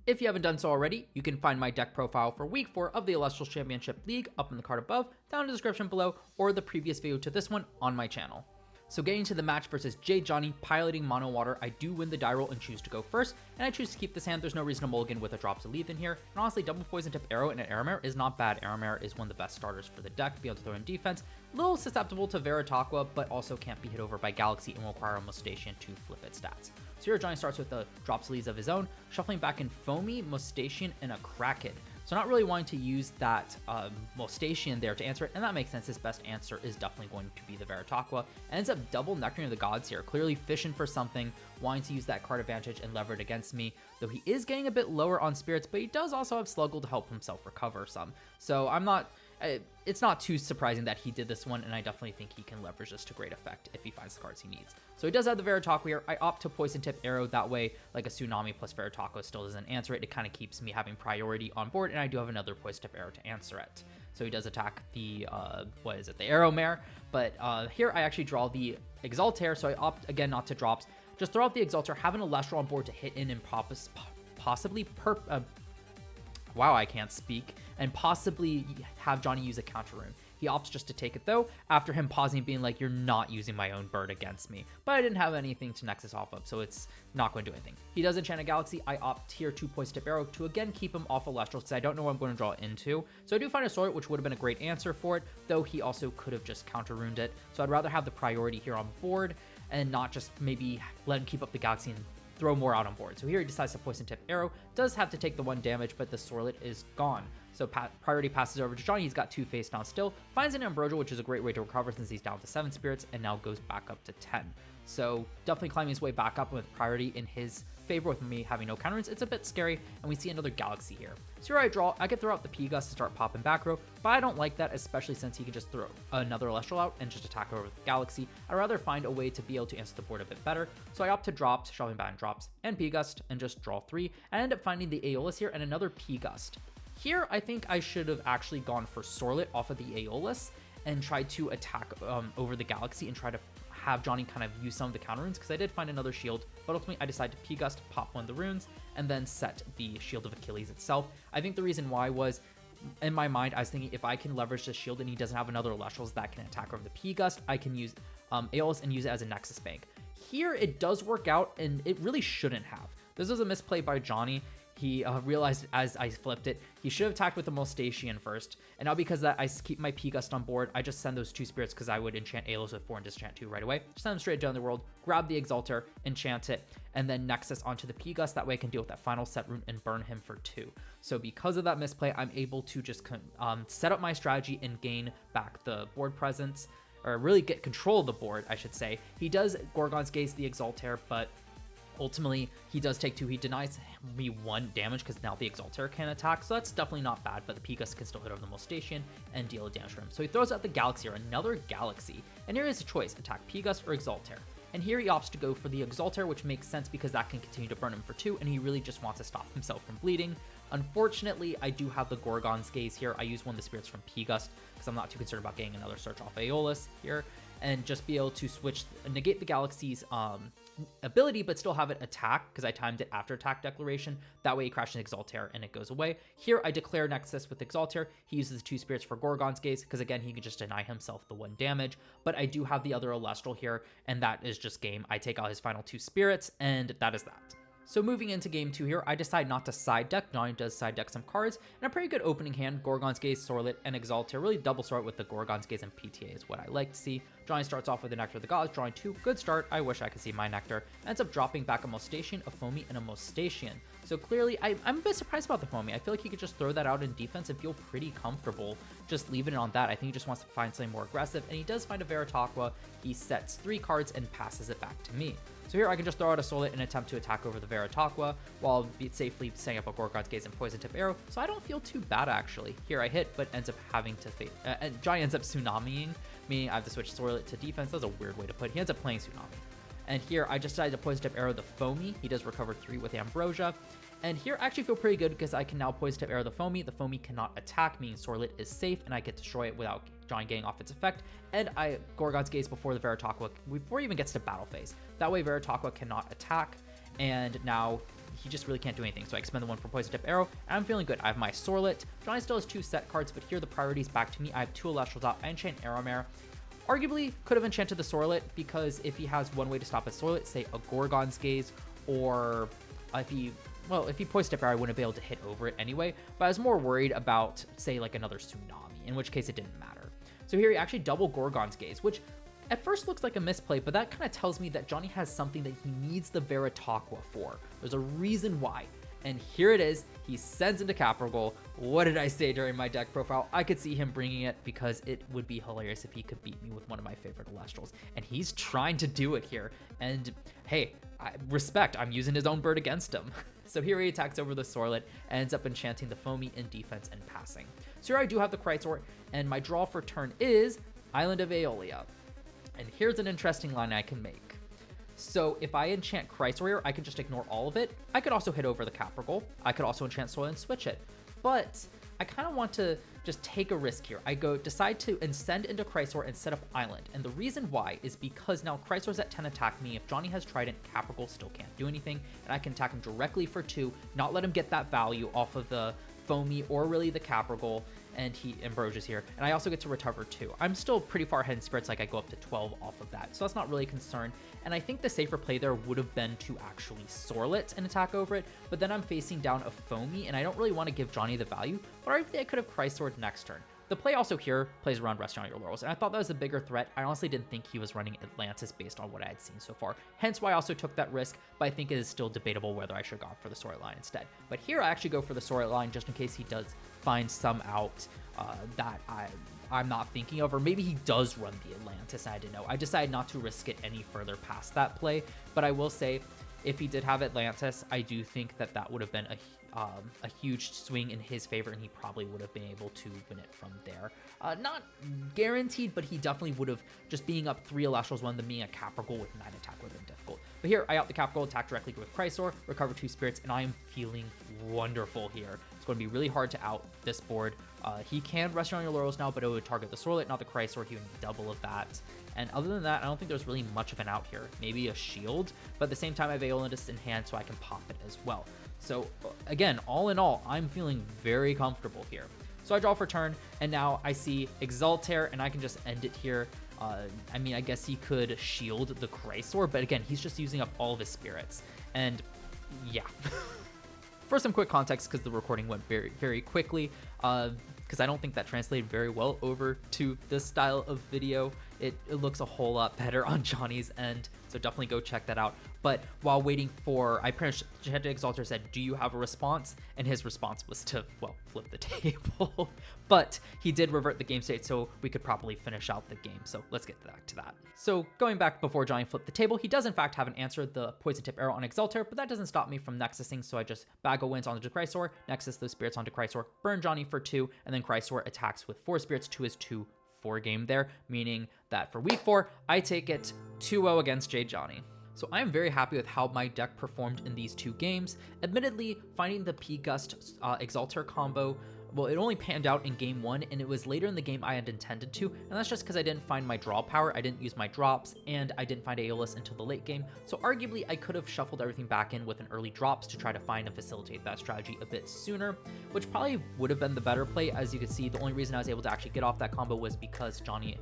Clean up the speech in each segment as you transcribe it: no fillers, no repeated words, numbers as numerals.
If you haven't done so already, you can find my deck profile for week 4 of the Elestrals Championship League up in the card above, down in the description below, or the previous video to this one on my channel. So getting into the match versus J Johnny, piloting Mono Water, I do win the die roll and choose to go first, and I choose to keep this hand. There's no reason to mulligan with a drop to lead in here, and honestly, double Poison Tip Arrow and an Aramare is not bad. Aramare is one of the best starters for the deck to be able to throw in defense. A little susceptible to Veritaqua, but also can't be hit over by Galaxy and will require a Mustachian to flip its stats. So here Johnny starts with the drops leads of his own, shuffling back in Foamy, Mustachian, and a Kraken. So not really wanting to use that Mustachian there to answer it, and that makes sense. His best answer is definitely going to be the Veritaqua. Ends up double Nectarine of the Gods here, clearly fishing for something, wanting to use that card advantage and lever it against me, though he is getting a bit lower on Spirits, but he does also have Sluggle to help himself recover some. So it's not too surprising that he did this one, and I definitely think he can leverage this to great effect if he finds the cards he needs. So he does have the Veritaqua here. I opt to Poison Tip Arrow, that way like a Tsunami plus Veritaqua still doesn't answer it. It kind of keeps me having priority on board, and I do have another Poison Tip Arrow to answer it. So he does attack the, the Aramare, but here I actually draw the Exaltair, so I opt again not to drops. Just throw out the Exaltair, have an Elestral on board to hit in and possibly wow, I can't speak, and possibly have Johnny use a counter rune. He opts just to take it though, after him pausing and being like, you're not using my own bird against me. But I didn't have anything to Nexus off of, so it's not going to do anything. He does enchant a Galaxy. I opt tier 2 Poison Tip Arrow to again keep him off Elestrals because I don't know what I'm going to draw into. So I do find a Sword, which would have been a great answer for it, though he also could have just counter runed it. So I'd rather have the priority here on board and not just maybe let him keep up the Galaxy and throw more out on board. So here he decides to Poison Tip Arrow, does have to take the 1 damage, but the Sorlet is gone. So priority passes over to Johnny. He's got 2 face down still, finds an Ambrosia, which is a great way to recover since he's down to 7 spirits, and now goes back up to 10. So definitely climbing his way back up with priority in his favor with me having no counterance. It's a bit scary, and we see another Galaxy here. So here I draw. I could throw out the P-Gust to start popping back row, but I don't like that, especially since he can just throw another Elestral out and just attack over with the Galaxy. I'd rather find a way to be able to answer the board a bit better. So I opt to drops, shoving back in drops, and P-Gust, and just draw 3. I end up finding the Aeolus here and another P-Gust. Here, I think I should have actually gone for Sorlet off of the Aeolus and tried to attack over the Galaxy and try to have Johnny kind of use some of the counter runes, because I did find another shield, but ultimately I decided to P-Gust, pop one of the runes, and then set the Shield of Achilles itself. I think the reason why was, in my mind, I was thinking if I can leverage the shield and he doesn't have another Elestrals that can attack over the P-Gust, I can use Aeolus and use it as a Nexus bank. Here, it does work out, and it really shouldn't have. This was a misplay by Johnny. He realized as I flipped it, he should have attacked with the Mustachian first. And now because that I keep my P-Gust on board, I just send those 2 spirits because I would enchant Aeolus with 4 and disenchant 2 right away. Just send them straight down the world, grab the Exaltair, enchant it, and then Nexus onto the P-Gust. That way I can deal with that final set rune and burn him for 2. So because of that misplay, I'm able to just set up my strategy and gain back the board presence, or really get control of the board, I should say. He does Gorgon's Gaze the Exaltair, but ultimately, he does take 2. He denies me 1 damage because now the Exaltair can attack, so that's definitely not bad, but the P-Gust can still hit over the Mustachian and deal damage for him. So he throws out the Galaxy, or another Galaxy, and here is a choice, attack P-Gust or Exaltair. And here he opts to go for the Exaltair, which makes sense because that can continue to burn him for 2, and he really just wants to stop himself from bleeding. Unfortunately, I do have the Gorgon's Gaze here. I use one of the spirits from P-Gust because I'm not too concerned about getting another search off Aeolus here, and just be able to negate the Galaxy's ability, but still have it attack because I timed it after attack declaration. That way he crashes an Exaltair and it goes away. Here I declare Nexus with Exaltair. He uses 2 spirits for Gorgon's Gaze because again he can just deny himself the 1 damage, but I do have the other Elestral here, and that is just game. I take out his final 2 spirits, and that is that. So moving into game 2 here, I decide not to side deck. Johnny does side deck some cards, and a pretty good opening hand, Gorgon's Gaze, Sorlet, and Exaltair. Really double start with the Gorgon's Gaze and PTA is what I like to see. Johnny starts off with the Nectar of the Gods, drawing 2. Good start. I wish I could see my Nectar. Ends up dropping back a Mustachian, a Foamy, and a Mustachian. So clearly, I'm a bit surprised about the Foamy. I feel like he could just throw that out in defense and feel pretty comfortable just leaving it on that. I think he just wants to find something more aggressive, and he does find a Veritaqua. He sets 3 cards and passes it back to me. So here I can just throw out a Sorlet and attempt to attack over the Veritaqua while safely setting up a Gorgon's Gaze and Poison Tip Arrow. So I don't feel too bad actually. Here I hit, but ends up having to and Johnny ends up Tsunamiing, meaning I have to switch Sorlet to defense. That's a weird way to put it. He ends up playing Tsunami. And here I just decided to Poison Tip Arrow the Foamy. He does recover 3 with Ambrosia. And here I actually feel pretty good because I can now Poison Tip Arrow the Foamy. The Foamy cannot attack, meaning Sorlet is safe, and I can destroy it without Johnny getting off its effect. And I Gorgon's Gaze before the Veritaqua, before he even gets to battle phase. That way Veritaqua cannot attack, and now he just really can't do anything. So I expend the 1 for Poison Tip Arrow, and I'm feeling good. I have my Sorlet. Johnny still has 2 set cards, but here the priority is back to me. I have 2 Elestrals out. I enchant Aeromare. Arguably, could have enchanted the Sorlet, because if he has one way to stop a Sorlet, say a Gorgon's Gaze, or if he Poison Tip Arrow, I wouldn't be able to hit over it anyway, but I was more worried about, say, like another Tsunami, in which case it didn't matter. So here he actually double Gorgon's Gaze, which at first looks like a misplay, but that kind of tells me that Johnny has something that he needs the Veritaqua for. There's a reason why. And here it is. He sends into Capregal. What did I say during my deck profile? I could see him bringing it because it would be hilarious if he could beat me with one of my favorite Elestrals. And he's trying to do it here. And hey, respect, I'm using his own bird against him. So here he attacks over the Sorlet, ends up enchanting the Foamy in defense and passing. So here I do have the Chrysor, and my draw for turn is Island of Aeolia. And here's an interesting line I can make. So if I enchant Chrysor here, I can just ignore all of it. I could also hit over the Capregal. I could also enchant Soil and switch it. But I kind of want to just take a risk here. I decide to send into Chrysor and set up Island. And the reason why is because now Chrysor's at 10 attack me. If Johnny has Trident, Capregal still can't do anything. And I can attack him directly for 2, not let him get that value off of the Foamy or really the Capregal, and he Ambrosia's here. And I also get to recover 2. I'm still pretty far ahead in spirits, like I go up to 12 off of that. So that's not really a concern. And I think the safer play there would have been to actually Sorlet and attack over it, but then I'm facing down a Foamy, and I don't really want to give Johnny the value, but I could have Chrysored next turn. The play also here plays around Resting on Your Laurels, and I thought that was a bigger threat. I honestly didn't think he was running Atlantis based on what I had seen so far, hence why I also took that risk, but I think it is still debatable whether I should have gone for the Sorlet line instead. But here I actually go for the Sorlet line just in case he does find some out that I'm not thinking of, or maybe he does run the Atlantis and I didn't know. I decided not to risk it any further past that play, but I will say, if he did have Atlantis, I do think that that would have been a huge swing in his favor, and he probably would have been able to win it from there. Not guaranteed, but he definitely would have, just being up 3 Elestrals, one of them being a Capregal with 9 attack would have been difficult. But here, I out the Capregal, attack directly with Chrysor, recover 2 spirits, and I am feeling wonderful here. It's going to be really hard to out this board. He can rest on your laurels now, but it would target the Sorlet, not the Chrysor. He would need double of that. And other than that, I don't think there's really much of an out here. Maybe a shield, but at the same time, I have Aeolus in hand, so I can pop it as well. So again, all in all, I'm feeling very comfortable here. So I draw for turn, and now I see Exaltair, and I can just end it here. I mean, I guess he could shield the Chrysor, but again, he's just using up all of his spirits. And yeah. For some quick context, because the recording went very, very quickly, because I don't think that translated very well over to this style of video. It looks a whole lot better on Johnny's end, so definitely go check that out. But while waiting for, I pretty much had to Exaltair said, do you have a response? And his response was to, well, flip the table. But he did revert the game state, so we could probably finish out the game. So let's get back to that. So going back before Johnny flipped the table, he does in fact have an answer, the Poison Tip Arrow on Exaltair, but that doesn't stop me from Nexusing, so I just Bagel wins onto Chrysor, Nexus those spirits onto Chrysor, burn Johnny for 2, and then Chrysor attacks with 4 spirits to his 2/4 game there, meaning that for week 4, I take it 2-0 against J. Johnny. So I am very happy with how my deck performed in these 2 games. Admittedly, finding the P-Gust Exaltair combo, well, it only panned out in game 1, and it was later in the game I had intended to, and that's just because I didn't find my draw power, I didn't use my drops, and I didn't find Aeolus until the late game, so arguably I could have shuffled everything back in with an early drops to try to find and facilitate that strategy a bit sooner, which probably would have been the better play. As you can see, the only reason I was able to actually get off that combo was because Johnny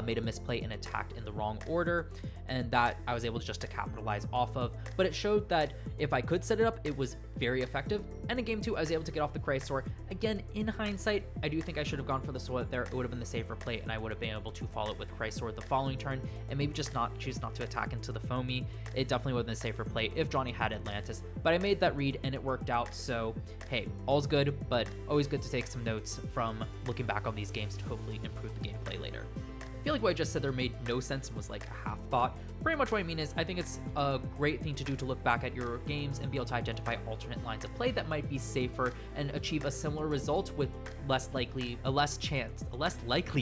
made a misplay and attacked in the wrong order, and that I was able just to capitalize off of, but it showed that if I could set it up, it was very effective, and in game 2, I was able to get off the Chrysor. Again, in hindsight, I do think I should have gone for the Sorlet there. It would have been the safer play, and I would have been able to follow it with Chrysor the following turn, and maybe just choose not to attack into the Foamy. It definitely would have been a safer play if Johnny had Atlantis, but I made that read, and it worked out, so hey, all's good, but always good to take some notes from looking back on these games to hopefully improve the gameplay later. I feel like what I just said there made no sense and was like a half thought. Pretty much what I mean is I think it's a great thing to do to look back at your games and be able to identify alternate lines of play that might be safer and achieve a similar result with a less likely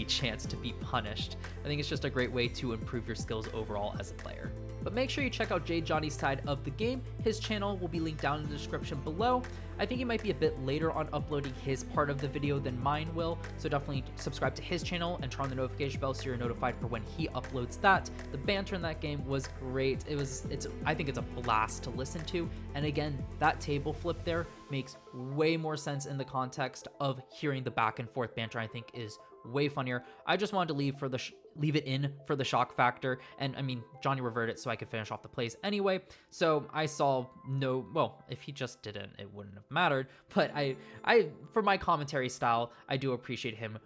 chance to be punished. I think it's just a great way to improve your skills overall as a player. but make sure you check out Johnny's side of the game. His channel will be linked down in the description below. I think he might be a bit later on uploading his part of the video than mine will, so definitely subscribe to his channel and turn on the notification bell so you're notified for when he uploads that. The banter in that game was great. I think it's a blast to listen to, and again, that table flip there makes way more sense in the context of hearing the back and forth banter. I think is way funnier. I just wanted to leave it in for the shock factor, and I mean, Johnny reverted so I could finish off the plays anyway, so I saw well, if he just didn't, it wouldn't have mattered, but I for my commentary style, I do appreciate him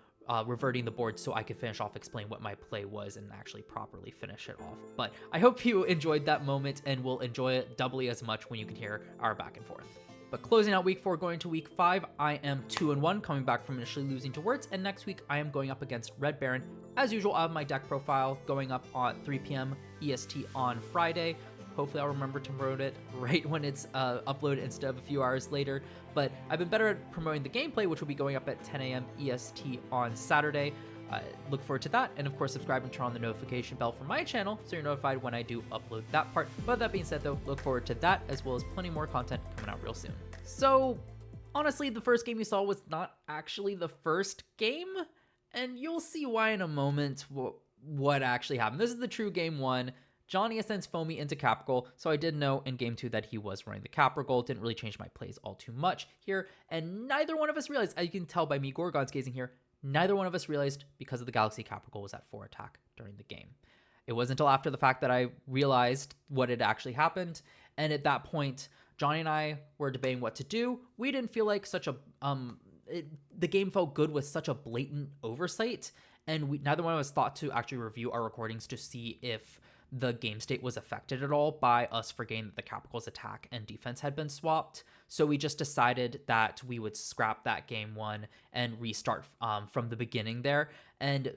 reverting the board so I could finish off, explain what my play was, and actually properly finish it off. But I hope you enjoyed that moment and will enjoy it doubly as much when you can hear our back and forth. But closing out week 4, going to week 5, I am 2-1, coming back from initially losing to Words, and next week I am going up against Red Baron. As usual, I have my deck profile going up on 3 p.m. EST on Friday. Hopefully I'll remember to promote it right when it's uploaded instead of a few hours later. But I've been better at promoting the gameplay, which will be going up at 10 a.m. EST on Saturday. Look forward to that, and of course subscribe and turn on the notification bell for my channel so you're notified when I do upload that part. But that being said though, look forward to that as well as plenty more content coming out real soon. So honestly, the first game you saw was not actually the first game, and you'll see why in a moment what actually happened. This is the true game 1. Johnny ascends Foamy into Capregal, so I did know in game 2 that he was running the Capregal. Didn't really change my plays all too much here, and neither one of us realized, as you can tell by me Gorgon's gazing here, neither one of us realized because of the Galaxy Capregal was at 4 attack during the game. It wasn't until after the fact that I realized what had actually happened, and at that point, Johnny and I were debating what to do. We didn't feel like the game felt good with such a blatant oversight, and neither one of us thought to actually review our recordings to see if the game state was affected at all by us forgetting that the Capregal's attack and defense had been swapped. So we just decided that we would scrap that game 1 and restart from the beginning there. And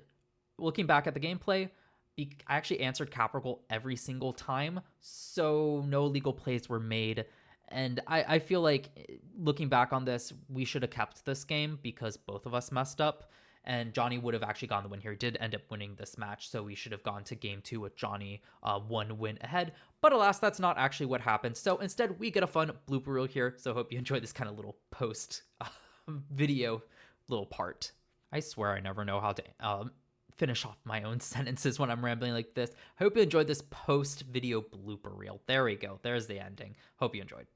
looking back at the gameplay, I actually answered Capregal every single time, so no illegal plays were made. And I feel like looking back on this, we should have kept this game because both of us messed up. And Johnny would have actually gotten the win here. He did end up winning this match, so we should have gone to game 2 with Johnny 1 win ahead. But alas, that's not actually what happened. So instead, we get a fun blooper reel here. So hope you enjoyed this kind of little post video little part. I swear I never know how to finish off my own sentences when I'm rambling like this. Hope you enjoyed this post video blooper reel. There we go. There's the ending. Hope you enjoyed.